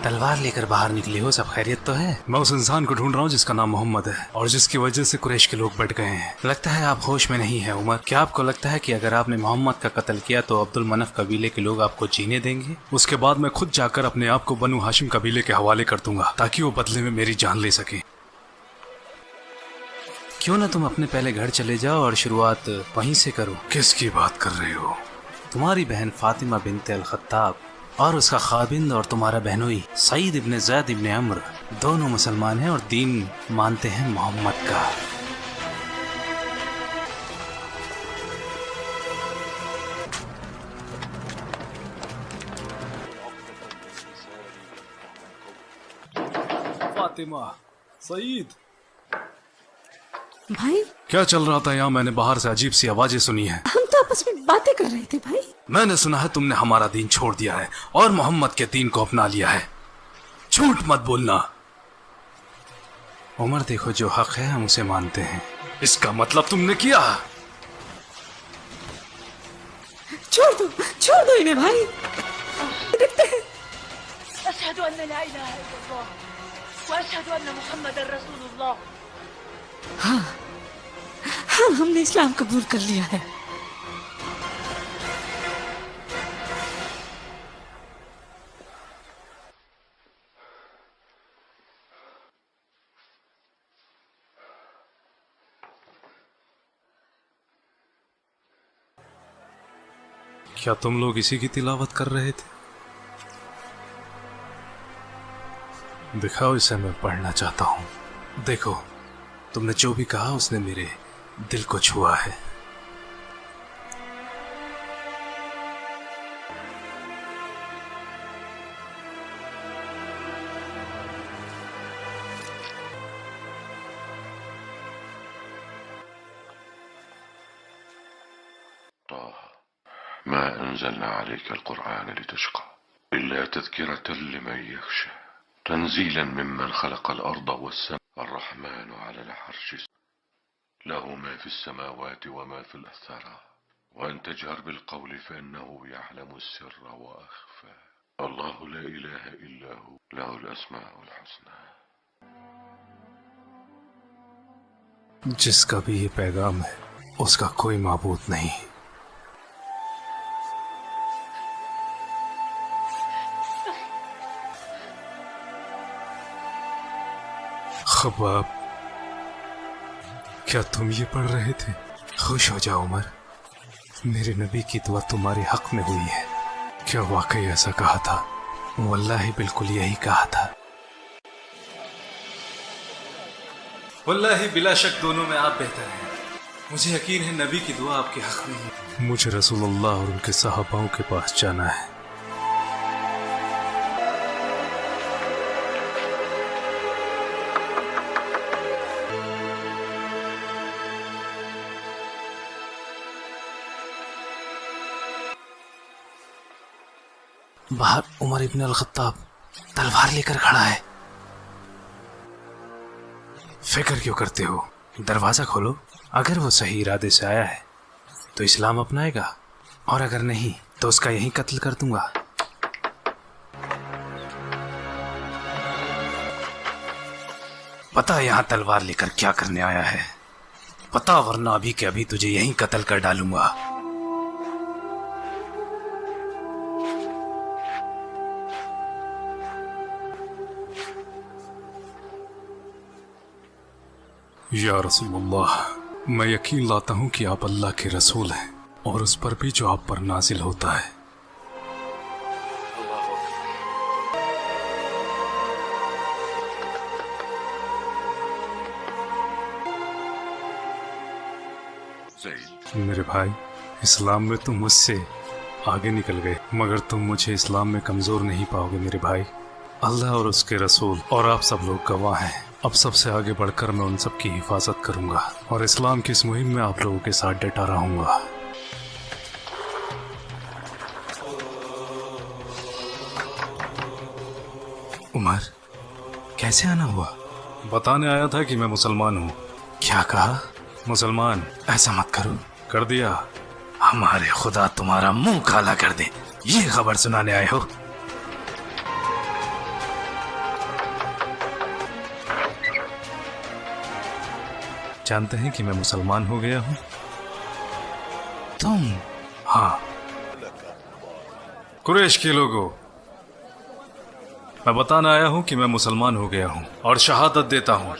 तलवार लेकर बाहर निकले हो, सब खैरियत तो है? मैं उस इंसान को ढूंढ रहा हूँ जिसका नाम मोहम्मद है और जिसकी वजह से कुरैश के लोग बढ़ गए हैं। लगता है आप होश में नहीं है उमर। क्या आपको लगता है कि अगर आपने मोहम्मद का कत्ल किया तो अब्दुल मनफ कबीले के लोग आपको जीने देंगे? उसके बाद मैं खुद जाकर अपने आप को बनु हाशिम कबीले के हवाले कर दूंगा ताकि वो बदले में मेरी जान ले सके। क्यों ना तुम अपने पहले घर चले जाओ और शुरुआत वहीं से करो। किसकी बात कर रहे हो? तुम्हारी बहन फातिमा बिनते अल खत्ताब और उसका खाबिंद और तुम्हारा बहनोई सईद इब्ने ज़ैद इब्ने अम्र दोनों मुसलमान हैं और दीन मानते हैं मोहम्मद का। फातिमा, सईद, भाई क्या चल रहा था यहाँ? मैंने बाहर से अजीब सी आवाजें सुनी है। हम तो आपस में बातें कर रहे थे भाई। मैंने सुना है तुमने हमारा दीन छोड़ दिया है और मोहम्मद के दीन को अपना लिया है। झूठ मत बोलना। उमर, देखो जो हक है हम उसे मानते हैं। इसका मतलब तुमने किया? छोड़ दो इन्हें भाई। देखते हैं। अशहदु अन्ना ला इलाहा इल्लल्लाह व अशहदु अन्ना मुहम्मदर रसूलुल्लाह। हाँ, हमने इस्लाम कबूल कर लिया है। क्या तुम लोग इसी की तिलावत कर रहे थे? दिखाओ, इसे मैं पढ़ना चाहता हूँ। देखो, तुमने जो भी कहा उसने मेरे दिल को छुआ है। ما أنزلنا عليك القرآن لتشقى إلا تذكرة لمن يخشى تنزيلا ممن خلق الأرض والسماء الرحمن على العرش له ما في السماوات وما في الثرى وأن تجهر بالقول فإنه يعلم السر وأخفى الله لا إله إلا هو له الأسماء الحسنى। जिसका भी ये पैगाम है उसका कोई माबूद नहीं। खबाब, क्या तुम ये पढ़ रहे थे? खुश हो जाओ उमर, मेरे नबी की दुआ तुम्हारे हक में हुई है। क्या वाकई ऐसा कहा था? वल्लाही बिल्कुल यही कहा था। वल्लाही बिला शक दोनों में आप बेहतर हैं। मुझे यकीन है नबी की दुआ आपके हक में है। मुझे रसूलुल्लाह और उनके सहाबाओं के पास जाना है। बाहर उमर इब्न अल खत्ताब तलवार लेकर खड़ा है। फिक्र क्यों करते हो? दरवाजा खोलो। अगर वो सही इरादे से आया है तो इस्लाम अपनाएगा और अगर नहीं तो उसका यहीं कत्ल कर दूंगा। पता यहाँ तलवार लेकर क्या करने आया है? पता, वरना अभी के अभी तुझे यहीं कत्ल कर डालूंगा। या रसूलुल्लाह, मैं यकीन लाता हूँ कि आप अल्लाह के रसूल हैं और उस पर भी जो आप पर नाजिल होता है। मेरे भाई, इस्लाम में तुम मुझसे आगे निकल गए, मगर तुम मुझे इस्लाम में कमजोर नहीं पाओगे मेरे भाई। अल्लाह और उसके रसूल और आप सब लोग गवाह हैं। अब सबसे आगे बढ़कर मैं उन सब की हिफाजत करूंगा और इस्लाम की इस मुहिम में आप लोगों के साथ डटा रहूंगा। उमर, कैसे आना हुआ? बताने आया था कि मैं मुसलमान हूँ। क्या कहा? मुसलमान। ऐसा मत करो। कर दिया। हमारे खुदा तुम्हारा मुंह काला कर दे, ये खबर सुनाने आए हो? जानते हैं कि मैं मुसलमान हो गया हूँ? तुम? हाँ। कुरैश के लोगों, मैं बताना आया हूँ कि मैं मुसलमान हो गया हूँ और शहादत देता हूँ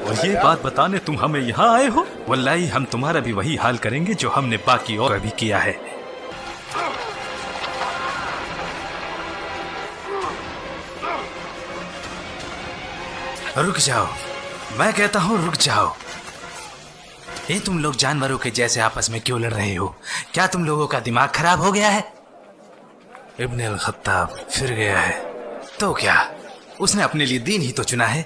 और ये बात बताने तुम हमें यहाँ आए हो? वल्लाही हम तुम्हारा भी वही हाल करेंगे जो हमने बाकी और भी किया है। रुक जाओ, मैं कहता हूँ रुक जाओ। ये तुम लोग जानवरों के जैसे आपस में क्यों लड़ रहे हो? क्या तुम लोगों का दिमाग खराब हो गया है? इब्न अल खत्ताब फिर गया है तो क्या, उसने अपने लिए दीन ही तो चुना है।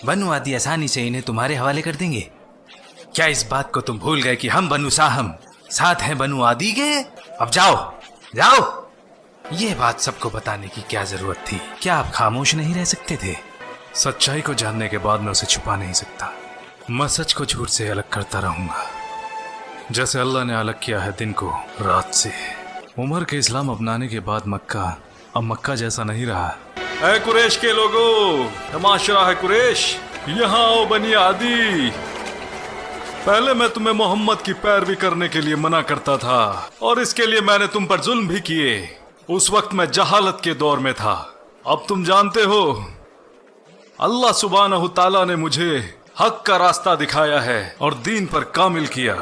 बनु आदि आसानी से इन्हें तुम्हारे हवाले कर देंगे। क्या इस बात को तुम भूल गए कि हम बनु साहम साथ हैं बनु आदि के? अब जाओ जाओ। ये बात सबको बताने की क्या जरूरत थी? क्या आप खामोश नहीं रह सकते थे? सच्चाई को जानने के बाद मैं उसे छुपा नहीं सकता। मैं सच को झूठ से अलग करता रहूंगा, जैसे अल्लाह ने अलग किया है दिन को रात से। उमर के इस्लाम अपनाने के बाद मक्का अब मक्का जैसा नहीं रहा। ऐ कुरैश के लोगों, तमाशा है कुरैश, यहाँ आओ बनी आदि। पहले मैं तुम्हें मोहम्मद की पैरवी करने के लिए मना करता था और इसके लिए मैंने तुम पर जुल्म भी किए। उस वक्त मैं जहालत के दौर में था। अब तुम जानते हो अल्लाह सुब्हानहू ताला ने मुझे हक का रास्ता दिखाया है और दीन पर कामिल किया।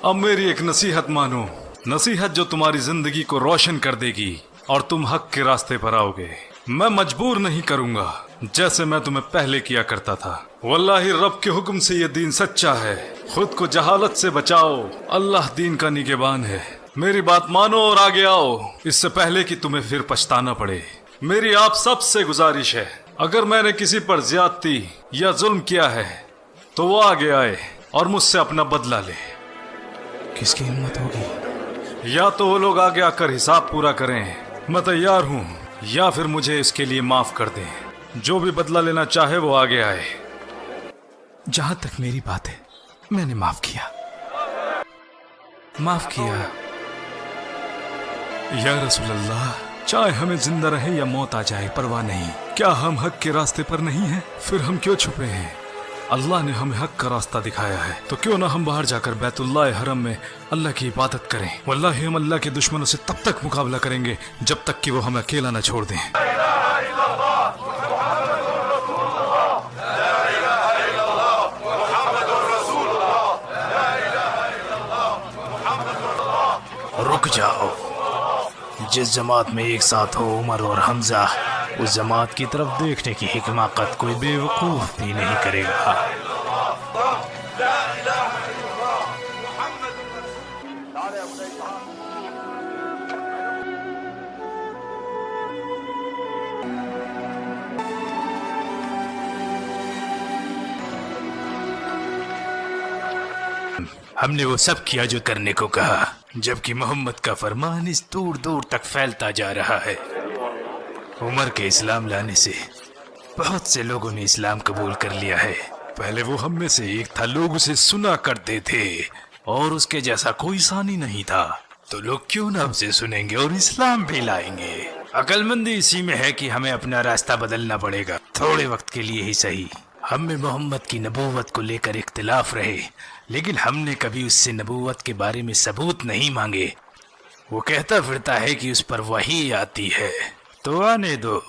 अब मेरी एक नसीहत मानो, नसीहत जो तुम्हारी जिंदगी को रोशन कर देगी और तुम हक के रास्ते पर आओगे। मैं मजबूर नहीं करूंगा जैसे मैं तुम्हें पहले किया करता था। वल्लाही रब के हुक्म से ये दीन सच्चा है। खुद को जहालत से बचाओ, अल्लाह दीन का निगहबान है। मेरी बात मानो और आगे आओ, इससे पहले कि तुम्हें फिर पछताना पड़े। मेरी आप सब से गुजारिश है, अगर मैंने किसी पर ज्यादती या जुल्म किया है तो वो आगे आए और मुझसे अपना बदला ले। किसकी हिम्मत होगी? या तो वो लोग आगे आकर हिसाब पूरा करें, मैं तैयार हूँ, या फिर मुझे इसके लिए माफ कर दें। जो भी बदला लेना चाहे वो आगे आए। जहां तक मेरी बात है, मैंने माफ किया, माफ किया। या रसूल अल्लाह, चाहे हमें जिंदा रहे या मौत आ जाए परवाह नहीं। क्या हम हक के रास्ते पर नहीं हैं? फिर हम क्यों छुपे हैं? अल्लाह ने हमें हक का रास्ता दिखाया है, तो क्यों ना हम बाहर जाकर बैतुल्लाह हरम में अल्लाह की इबादत करें। वल्लाही हम अल्लाह के दुश्मनों से तब तक मुकाबला करेंगे जब तक कि वो हमें अकेला न छोड़ दें। रुक जाओ, जिस जमात में एक साथ हो उमर और हमजा, उस जमात की तरफ देखने की हिकमाकत कोई बेवकूफ भी नहीं करेगा। हमने वो सब किया जो करने को कहा, जबकि मोहम्मद का फरमान इस दूर दूर तक फैलता जा रहा है। उमर के इस्लाम लाने से बहुत से लोगों ने इस्लाम कबूल कर लिया है। पहले वो हम में से एक था, लोग उसे सुना करते थे और उसके जैसा कोई सानी नहीं था, तो लोग क्यों ना उसे सुनेंगे और इस्लाम भी लाएंगे। अक्लमंदी इसी में है कि हमें अपना रास्ता बदलना पड़ेगा, थोड़े वक्त के लिए ही सही। हम में मोहम्मद की नबूवत को लेकर इख्तिलाफ रहे, लेकिन हमने कभी उससे नबूवत के बारे में सबूत नहीं मांगे। वो कहता फिरता है कि उस पर वही आती है, तो आने दो।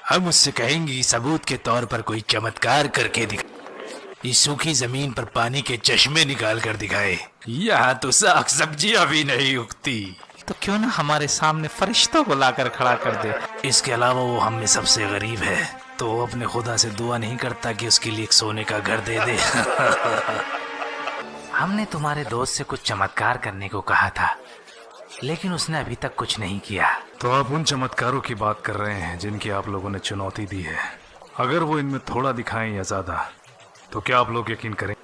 हम उससे कहेंगे सबूत के तौर पर कोई चमत्कार करके दिखा, इस सूखी जमीन पर पानी के चश्मे निकाल कर दिखाए। यहाँ तो साग सब्जियां भी नहीं उगती, तो क्यों ना हमारे सामने फरिश्तों को लाकर खड़ा कर दे। इसके अलावा वो हम में सबसे गरीब है, तो वो अपने खुदा से दुआ नहीं करता कि उसके लिए एक सोने का घर दे दे। हमने तुम्हारे दोस्त से कुछ चमत्कार करने को कहा था, लेकिन उसने अभी तक कुछ नहीं किया। तो आप उन चमत्कारों की बात कर रहे हैं जिनकी आप लोगों ने चुनौती दी है। अगर वो इनमें थोड़ा दिखाएं या ज्यादा, तो क्या आप लोग यकीन करें?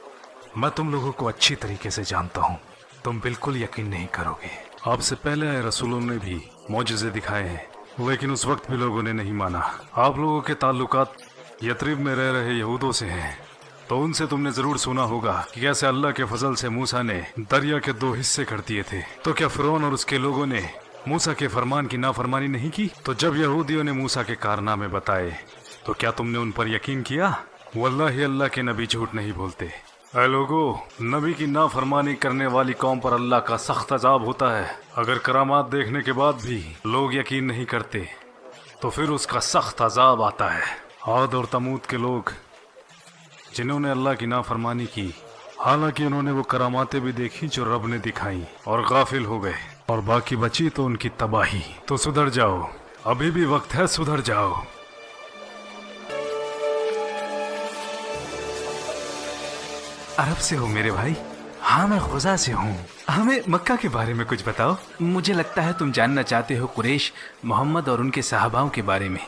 मैं तुम लोगों को अच्छी तरीके से जानता हूँ, तुम बिल्कुल यकीन नहीं करोगे। आपसे पहले आए रसूलों ने भी मौजज़े दिखाए हैं, लेकिन उस वक्त भी लोगों ने नहीं माना। आप लोगों के ताल्लुकात यथरिब में रह रहे यहूदों से हैं, तो उनसे तुमने जरूर सुना होगा कि कैसे अल्लाह के फजल से मूसा ने दरिया के 2 हिस्से कर दिए थे। तो क्या फिरौन और उसके लोगों ने मूसा के फरमान की नाफरमानी नहीं की? तो जब यहूदियों ने मूसा के कारनामे बताए तो क्या तुमने उन पर यकीन किया? वल्लाही अल्लाह के नबी झूठ नहीं बोलते। ऐ लोगो, नबी की नाफरमानी करने वाली कौम पर अल्लाह का सख्त अजाब होता है। अगर करामात देखने के बाद भी लोग यकीन नहीं करते तो फिर उसका सख्त अजाब आता है। आद और तमूद के लोग जिन्होंने अल्लाह की नाफरमानी की, हालांकि उन्होंने वो करामातें भी देखी जो रब ने दिखाई और गाफिल हो गए, और बाकी बची तो उनकी तबाही। तो सुधर जाओ, अभी भी वक्त है, सुधर जाओ। अरब से हो मेरे भाई? हाँ, मैं खुजा से हूँ। हमें मक्का के बारे में कुछ बताओ। मुझे लगता है तुम जानना चाहते हो कुरैश, मोहम्मद और उनके सहाबाओं के बारे में।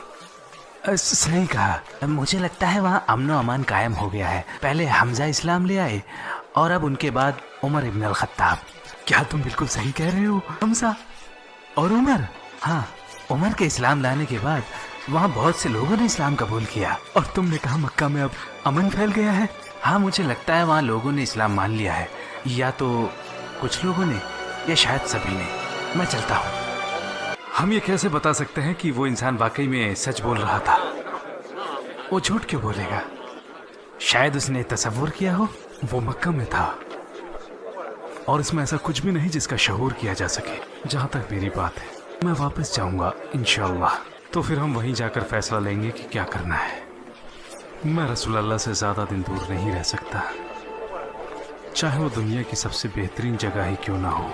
सही कहा। मुझे लगता है वहाँ अमन व अमान कायम हो गया है। पहले हमजा इस्लाम ले आए और अब उनके बाद उमर इब्न अल खत्ताब। क्या तुम बिल्कुल सही कह रहे हो? हमजा और उमर? हाँ, उमर के इस्लाम लाने के बाद वहाँ बहुत से लोगों ने इस्लाम कबूल किया। और तुमने कहा मक्का में अब अमन फैल गया है? हाँ, मुझे लगता है वहाँ लोगों ने इस्लाम मान लिया है, या तो कुछ लोगों ने या शायद सभी ने। मैं चलता हूँ। हम ये कैसे बता सकते हैं कि वो इंसान वाकई में सच बोल रहा था? वो झूठ क्यों बोलेगा? शायद उसने तसव्वुर किया हो वो मक्का में था और इसमें ऐसा कुछ भी नहीं जिसका शऊर किया जा सके। जहाँ तक मेरी बात है, मैं वापस जाऊंगा इंशाअल्लाह। तो फिर हम वहीं जाकर फैसला लेंगे कि क्या करना है। मैं रसूल अल्लाह से ज़्यादा दिन दूर नहीं रह सकता, चाहे वो दुनिया की सबसे बेहतरीन जगह ही क्यों ना हो।